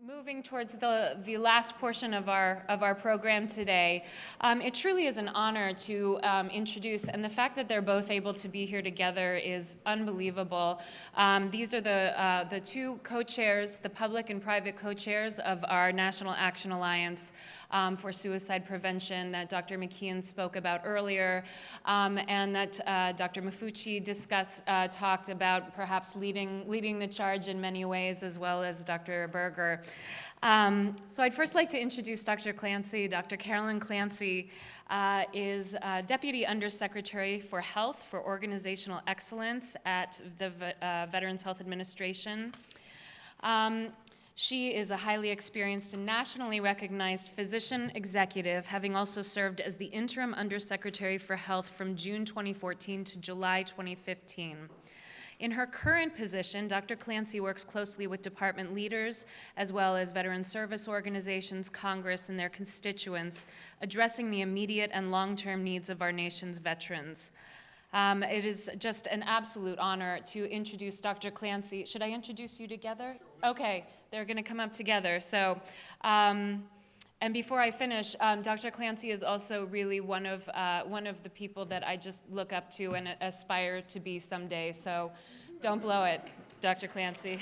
moving towards the last portion of our program today, it truly is an honor to introduce, and the fact that they're both able to be here together is unbelievable. These are the two co-chairs, the public and private co-chairs of our National Action Alliance for Suicide Prevention that Dr. McKeon spoke about earlier, and that Dr. Mafucci talked about perhaps leading the charge in many ways, as well as Dr. Berger. So I'd first like to introduce Dr. Clancy. Dr. Carolyn Clancy is Deputy Undersecretary for Health for Organizational Excellence at the Veterans Health Administration. She is a highly experienced and nationally recognized physician executive, having also served as the Interim Undersecretary for Health from June 2014 to July 2015. In her current position, Dr. Clancy works closely with department leaders, as well as veteran service organizations, Congress, and their constituents, addressing the immediate and long-term needs of our nation's veterans. It is just an absolute honor to introduce Dr. Clancy. Should I introduce you together? Okay, they're going to come up together. So, and before I finish, Dr. Clancy is also really one of the people that I just look up to and aspire to be someday. So, don't blow it, Dr. Clancy.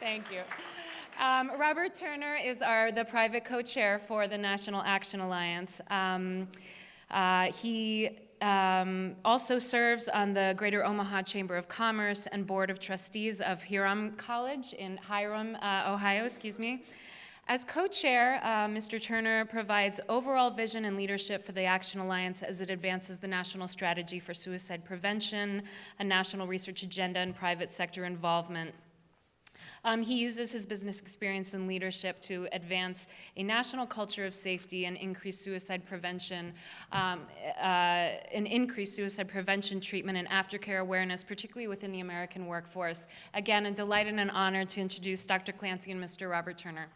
Thank you. Robert Turner is the private co-chair for the National Action Alliance. He also serves on the Greater Omaha Chamber of Commerce and Board of Trustees of Hiram College in Hiram, Ohio, As co-chair, Mr. Turner provides overall vision and leadership for the Action Alliance as it advances the national strategy for suicide prevention, a national research agenda, and private sector involvement. He uses his business experience and leadership to advance a national culture of safety and increase suicide prevention, treatment and aftercare awareness, particularly within the American workforce. Again, a delight and an honor to introduce Dr. Clancy and Mr. Robert Turner.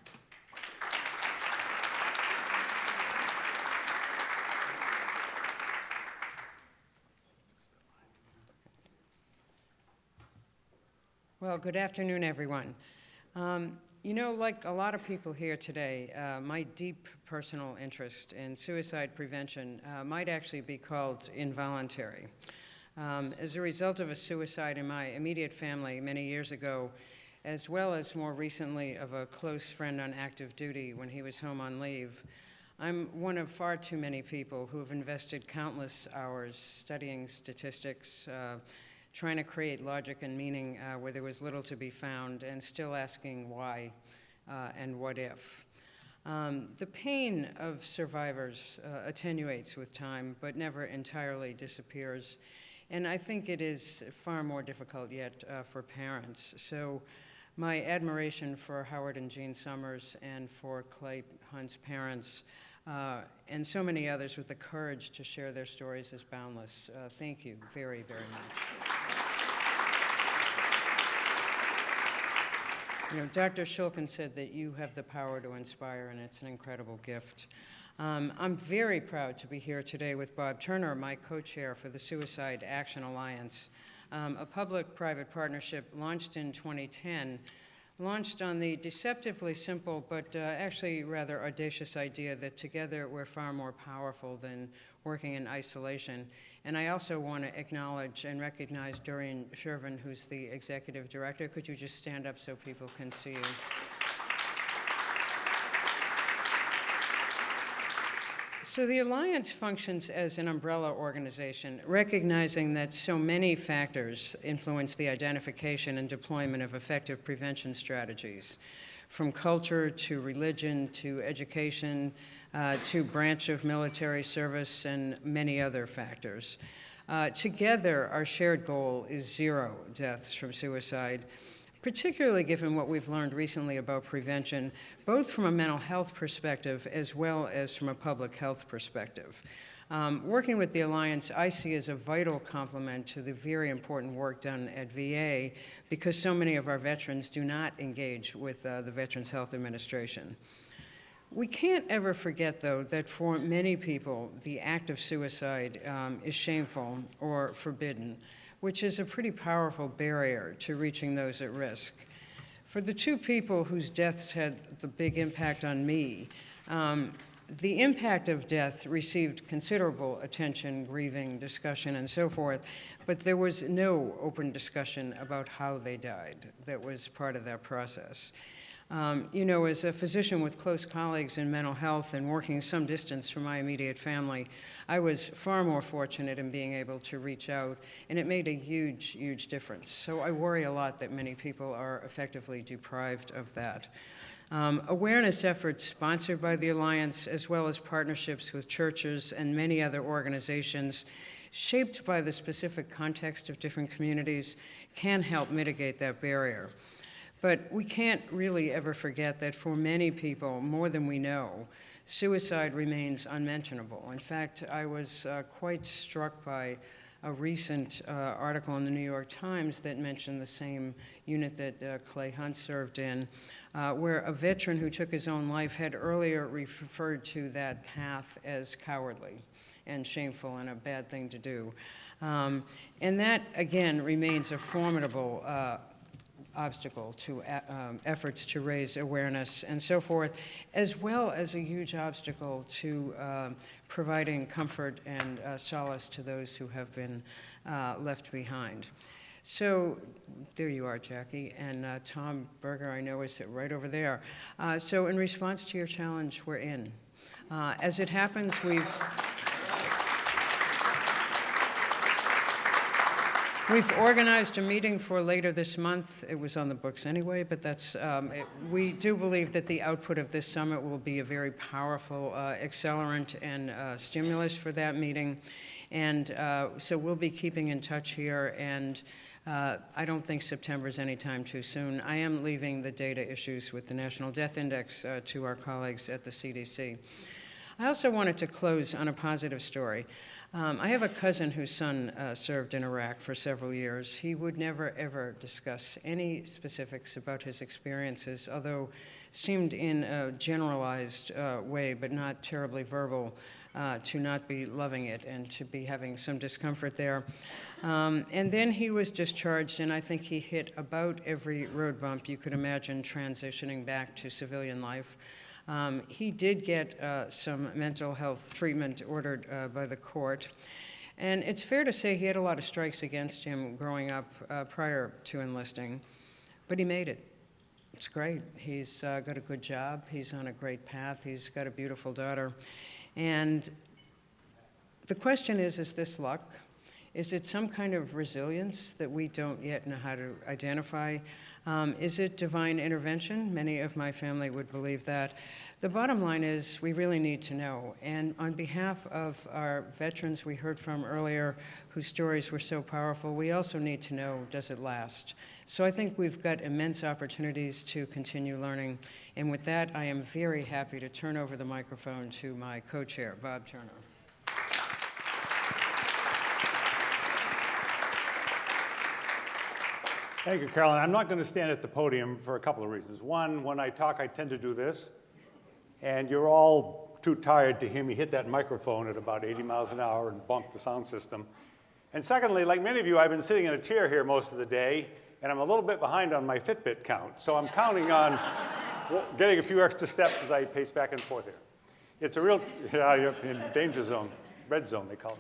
Well, good afternoon, everyone. You know, like a lot of people here today, my deep personal interest in suicide prevention might actually be called involuntary. As a result of a suicide in my immediate family many years ago, as well as more recently of a close friend on active duty when he was home on leave, I'm one of far too many people who have invested countless hours studying statistics, trying to create logic and meaning where there was little to be found, and still asking why and what if. The pain of survivors attenuates with time, but never entirely disappears. And I think it is far more difficult yet for parents. So my admiration for Howard and Jean Summers and for Clay Hunt's parents and so many others with the courage to share their stories is boundless. Thank you very, very much. You know, Dr. Shulkin said that you have the power to inspire, and it's an incredible gift. I'm very proud to be here today with Bob Turner, my co-chair for the Suicide Action Alliance, a public-private partnership launched in 2010, launched on the deceptively simple but actually rather audacious idea that together we're far more powerful than working in isolation. And I also want to acknowledge and recognize Doreen Shervin, who's the executive director. Could you just stand up so people can see you? So the Alliance functions as an umbrella organization, recognizing that so many factors influence the identification and deployment of effective prevention strategies, from culture to religion to education to branch of military service and many other factors. Together, our shared goal is 0 deaths from suicide, particularly given what we've learned recently about prevention, both from a mental health perspective as well as from a public health perspective. Working with the Alliance, I see as a vital complement to the very important work done at VA because so many of our veterans do not engage with the Veterans Health Administration. We can't ever forget, though, that for many people, the act of suicide is shameful or forbidden, which is a pretty powerful barrier to reaching those at risk. For the two people whose deaths had the big impact on me, the impact of death received considerable attention, grieving, discussion, and so forth, but there was no open discussion about how they died. That was part of that process. You know, as a physician with close colleagues in mental health and working some distance from my immediate family, I was far more fortunate in being able to reach out, and it made a huge, huge difference. So I worry a lot that many people are effectively deprived of that. Awareness efforts sponsored by the Alliance, as well as partnerships with churches and many other organizations, shaped by the specific context of different communities, can help mitigate that barrier. But we can't really ever forget that for many people, more than we know, suicide remains unmentionable. In fact, I was quite struck by a recent article in the New York Times that mentioned the same unit that Clay Hunt served in, where a veteran who took his own life had earlier referred to that path as cowardly and shameful and a bad thing to do. And that, again, remains a formidable obstacle to efforts to raise awareness and so forth, as well as a huge obstacle to providing comfort and solace to those who have been left behind. So there you are, Jackie, and Tom Berger, I know, is right over there. So in response to your challenge, we're in. As it happens, We've organized a meeting for later this month. It was on the books anyway, but that's, we do believe that the output of this summit will be a very powerful accelerant and stimulus for that meeting. And so we'll be keeping in touch here, and I don't think September is any time too soon. I am leaving the data issues with the National Death Index to our colleagues at the CDC. I also wanted to close on a positive story. I have a cousin whose son served in Iraq for several years. He would never, ever discuss any specifics about his experiences, although seemed in a generalized way, but not terribly verbal, to not be loving it and to be having some discomfort there. And then he was discharged, and I think he hit about every road bump you could imagine transitioning back to civilian life. He did get some mental health treatment ordered by the court. And it's fair to say he had a lot of strikes against him growing up prior to enlisting, but he made it. It's great. He's got a good job. He's on a great path. He's got a beautiful daughter. And the question is this luck? Is it some kind of resilience that we don't yet know how to identify? Is it divine intervention? Many of my family would believe that. The bottom line is we really need to know. And on behalf of our veterans we heard from earlier, whose stories were so powerful, we also need to know, does it last? So I think we've got immense opportunities to continue learning. And with that, I am very happy to turn over the microphone to my co-chair, Bob Turner. Thank you, Carolyn. I'm not going to stand at the podium for a couple of reasons. One, when I talk, I tend to do this, and you're all too tired to hear me hit that microphone at about 80 miles an hour and bump the sound system. And secondly, like many of you, I've been sitting in a chair here most of the day, and I'm a little bit behind on my Fitbit count, so I'm counting on getting a few extra steps as I pace back and forth here. It's a real, you're in danger zone, red zone, they call it.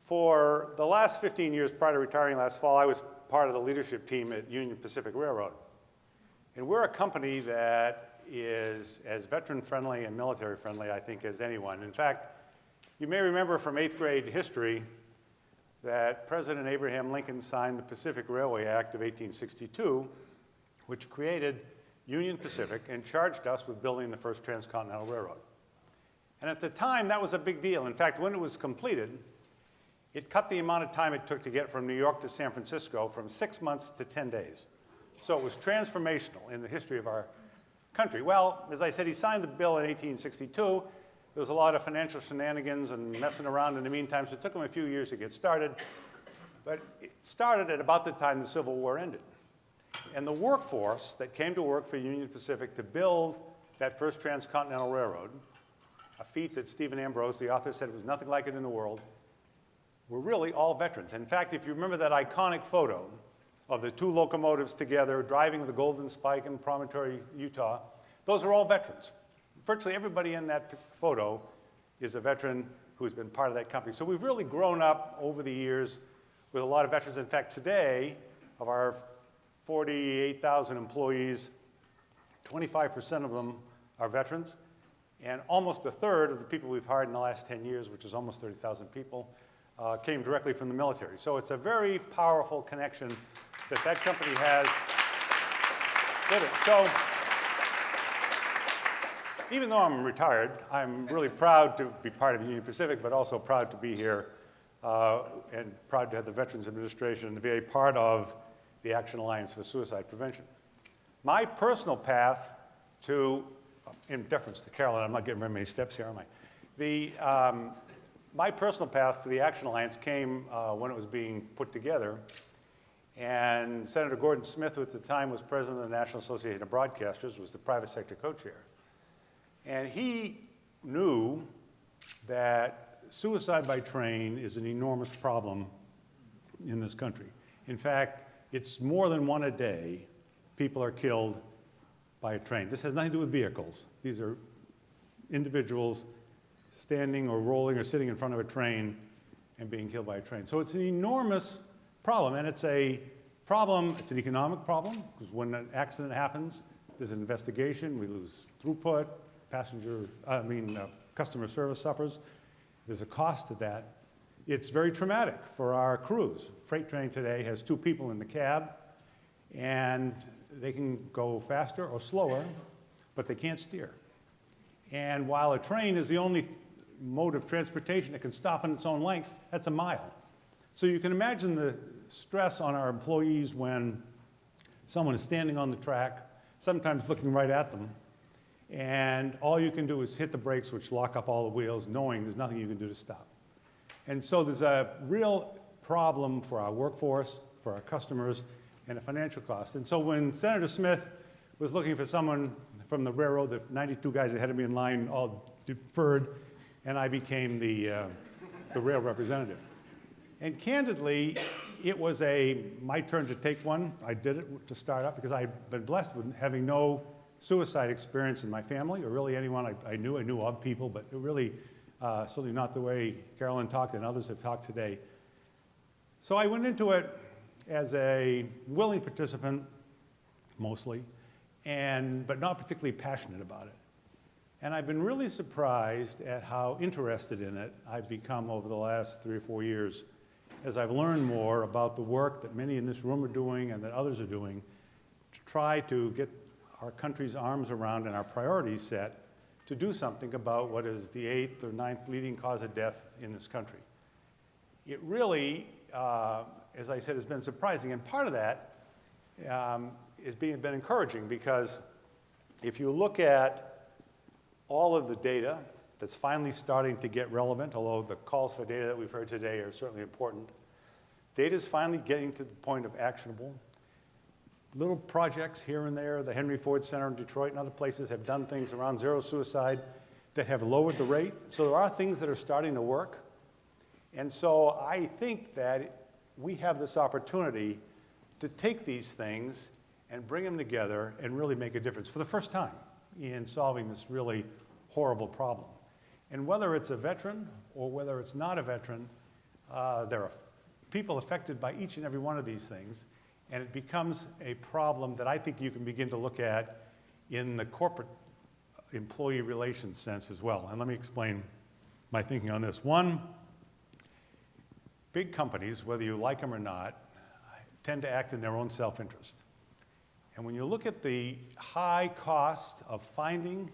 For the last 15 years prior to retiring last fall, I was part of the leadership team at Union Pacific Railroad. And we're a company that is as veteran-friendly and military-friendly, I think, as anyone. In fact, you may remember from 8th grade history that President Abraham Lincoln signed the Pacific Railway Act of 1862, which created Union Pacific and charged us with building the first transcontinental railroad. And at the time, that was a big deal. In fact, when it was completed, it cut the amount of time it took to get from New York to San Francisco from 6 months to 10 days. So it was transformational in the history of our country. Well, as I said, he signed the bill in 1862. There was a lot of financial shenanigans and messing around in the meantime, so it took him a few years to get started. But it started at about the time the Civil War ended. And the workforce that came to work for Union Pacific to build that first transcontinental railroad, a feat that Stephen Ambrose, the author, said was nothing like it in the world, were really all veterans. In fact, if you remember that iconic photo of the 2 locomotives together, driving the Golden Spike in Promontory, Utah, those are all veterans. Virtually everybody in that photo is a veteran who's been part of that company. So we've really grown up over the years with a lot of veterans. In fact, today, of our 48,000 employees, 25% of them are veterans, and almost a third of the people we've hired in the last 10 years, which is almost 30,000 people, came directly from the military. So it's a very powerful connection that that company has with it. So even though I'm retired, I'm really proud to be part of Union Pacific, but also proud to be here and proud to have the Veterans Administration and to be a part of the Action Alliance for Suicide Prevention. My personal path to, in deference to Carolyn, I'm not getting very many steps here, am I? My personal path to the Action Alliance came when it was being put together, and Senator Gordon Smith, who at the time was president of the National Association of Broadcasters, was the private sector co-chair. And he knew that suicide by train is an enormous problem in this country. In fact, it's more than 1 a day people are killed by a train. This has nothing to do with vehicles. These are individuals standing or rolling or sitting in front of a train and being killed by a train. So it's an enormous problem, and it's a problem, it's an economic problem, because when an accident happens, there's an investigation, we lose throughput, customer service suffers. There's a cost to that. It's very traumatic for our crews. Freight train today has 2 people in the cab, and they can go faster or slower, but they can't steer. And while a train is the only mode of transportation that can stop on its own length, that's a mile. So you can imagine the stress on our employees when someone is standing on the track, sometimes looking right at them, and all you can do is hit the brakes, which lock up all the wheels, knowing there's nothing you can do to stop. And so there's a real problem for our workforce, for our customers, and a financial cost. And so when Senator Smith was looking for someone from the railroad, the 92 guys ahead of me in line all deferred, and I became the rail representative. And candidly, it was my turn to take one. I did it to start up because I've been blessed with having no suicide experience in my family, or really anyone I knew of people, but it really certainly not the way Carolyn talked and others have talked today. So I went into it as a willing participant, mostly, but not particularly passionate about it. And I've been really surprised at how interested in it I've become over the last 3 or 4 years as I've learned more about the work that many in this room are doing and that others are doing to try to get our country's arms around and our priorities set to do something about what is the 8th or 9th leading cause of death in this country. It really, as I said, has been surprising, and part of that is been encouraging, because if you look at all of the data that's finally starting to get relevant, although the calls for data that we've heard today are certainly important, data is finally getting to the point of actionable. Little projects here and there, the Henry Ford Center in Detroit and other places have done things around zero suicide that have lowered the rate. So there are things that are starting to work. And so I think that we have this opportunity to take these things and bring them together and really make a difference for the first time in solving this really horrible problem. And whether it's a veteran or whether it's not a veteran, there are people affected by each and every one of these things. And it becomes a problem that I think you can begin to look at in the corporate employee relations sense as well. And let me explain my thinking on this. One, big companies, whether you like them or not, tend to act in their own self-interest. And when you look at the high cost of finding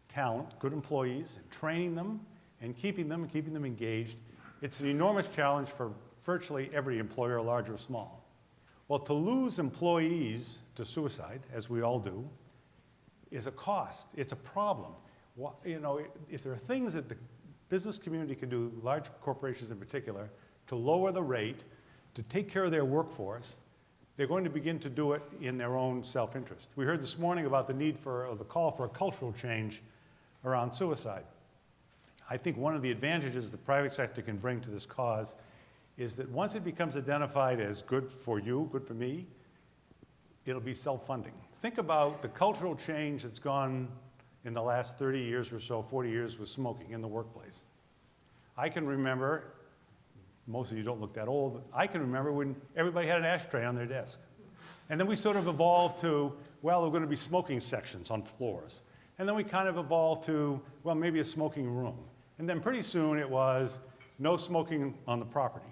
talent, good employees, and training them and keeping them engaged, it's an enormous challenge for virtually every employer, large or small. Well, to lose employees to suicide, as we all do, is a cost. It's a problem. If there are things that the business community can do, large corporations in particular, to lower the rate, to take care of their workforce, they're going to begin to do it in their own self-interest. We heard this morning about the the call for a cultural change around suicide. I think one of the advantages the private sector can bring to this cause is that once it becomes identified as good for you, good for me, it'll be self-funding. Think about the cultural change that's gone in the last 30 years or so, 40 years with smoking in the workplace. I can remember, most of you don't look that old, but I can remember when everybody had an ashtray on their desk. And then we sort of evolved to, well, there are going to be smoking sections on floors. And then we kind of evolved to, well, maybe a smoking room. And then pretty soon it was no smoking on the property.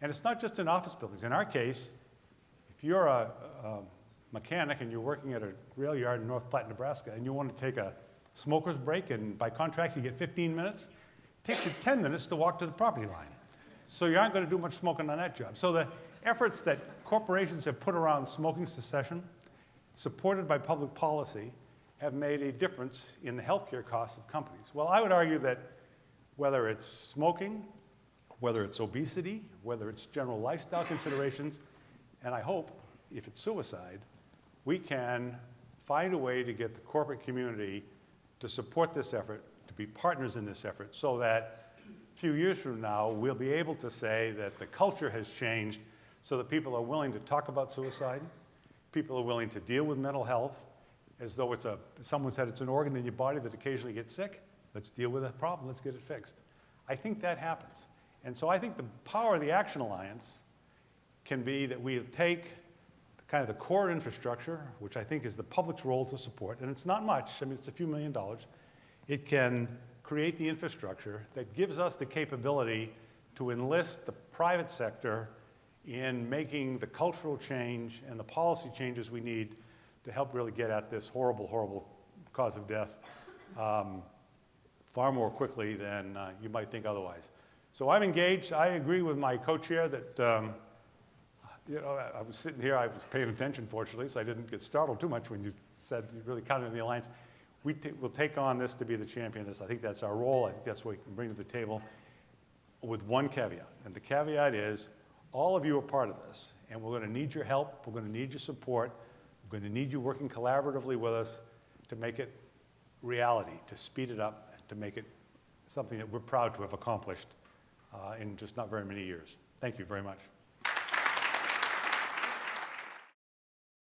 And it's not just in office buildings. In our case, if you're a mechanic and you're working at a rail yard in North Platte, Nebraska, and you want to take a smoker's break, and by contract you get 15 minutes, it takes you 10 minutes to walk to the property line. So you aren't going to do much smoking on that job. So the efforts that corporations have put around smoking cessation, supported by public policy, have made a difference in the healthcare costs of companies. Well, I would argue that whether it's smoking, whether it's obesity, whether it's general lifestyle considerations, and I hope, if it's suicide, we can find a way to get the corporate community to support this effort, to be partners in this effort, so that a few years from now, we'll be able to say that the culture has changed so that people are willing to talk about suicide, people are willing to deal with mental health, as though someone said it's an organ in your body that occasionally gets sick. Let's deal with that problem, let's get it fixed. I think that happens. And so I think the power of the Action Alliance can be that we take kind of the core infrastructure, which I think is the public's role to support, and it's not much, I mean, it's a few $1 million. It can create the infrastructure that gives us the capability to enlist the private sector in making the cultural change and the policy changes we need to help really get at this horrible, horrible cause of death far more quickly than you might think otherwise. So I'm engaged. I agree with my co-chair that I was sitting here, I was paying attention, fortunately, so I didn't get startled too much when you said you really counted on the Alliance. We'll take on this to be the champion of this. I think that's our role. I think that's what we can bring to the table with one caveat. And the caveat is all of you are part of this, and we're going to need your help. We're going to need your support. We're going to need you working collaboratively with us to make it reality, to speed it up, and to make it something that we're proud to have accomplished in just not very many years. Thank you very much.